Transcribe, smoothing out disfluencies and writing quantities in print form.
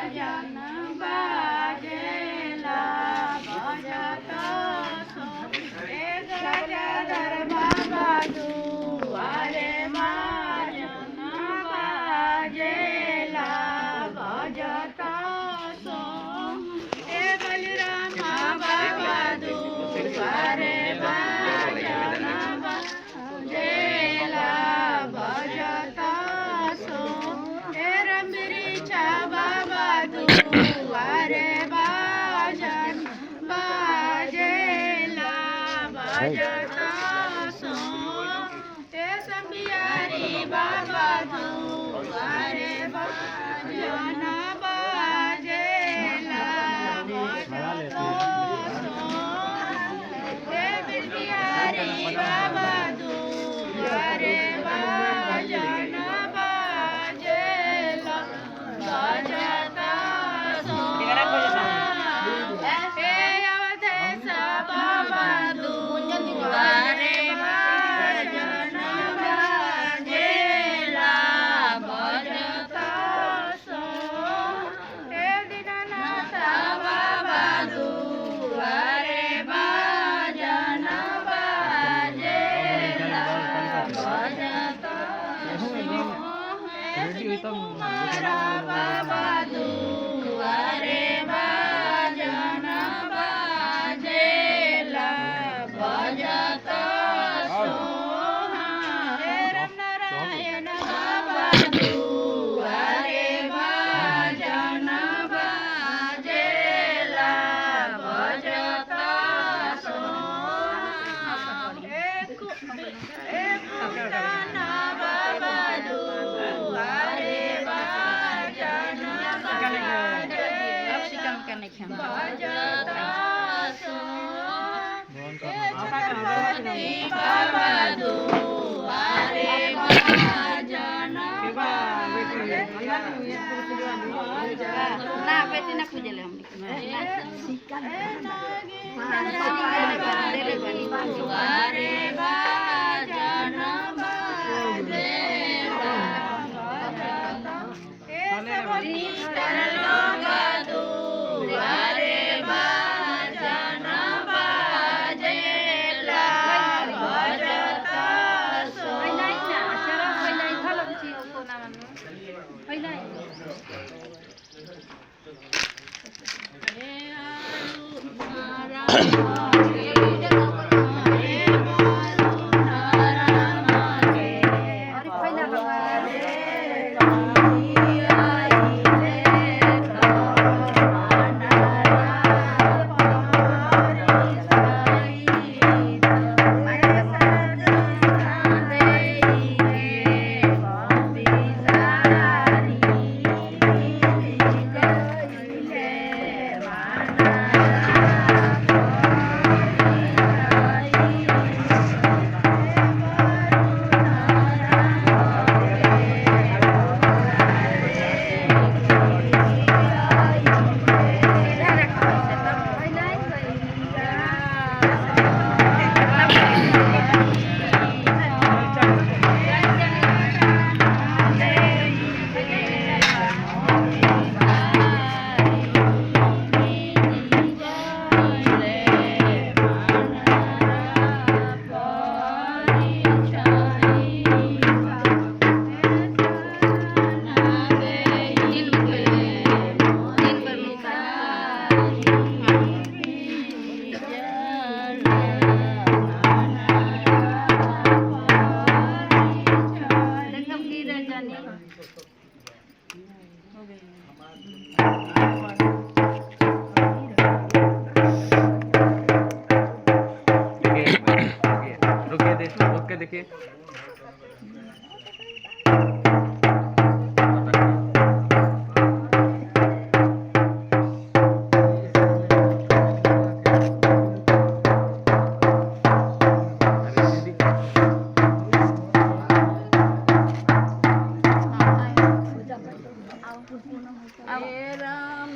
भजन बाजेला भजत सो एक गजर बाबा दुआरे भजन बाजेला भजत सो एक बलराम बाबा दुआरे भजन बाजेला भजत सो हे रंबरीच्या बाबा दुआरे भजन बाजेला भजत सो हे संबियारी बाबा दुआरे भजन बाजेला भजत सो हे बिरबियारी बाबा दुआरे भजन बाजेला भजत सो हे अवधेश बाबा दुआरे भजन बाजेला भजत सो हे दीनानाथ बाबा दुआरे भजन बाजेला भजत सो हे कुमार बाबा दुआरे भजन बाजेला भजत सो हे रामनारायण बाबा दुआरे भजन बाजेला भजत सो हे कुंदन बाबा दुआरे भजन भजत सो हे छत्रपति बाबा दुआरे भजन ना बेटी ना पूजले दुआरे भजन बाजेला भजत हे सबरी लोग दुआरे भजन बाजेला भजत सो हे देखिए राम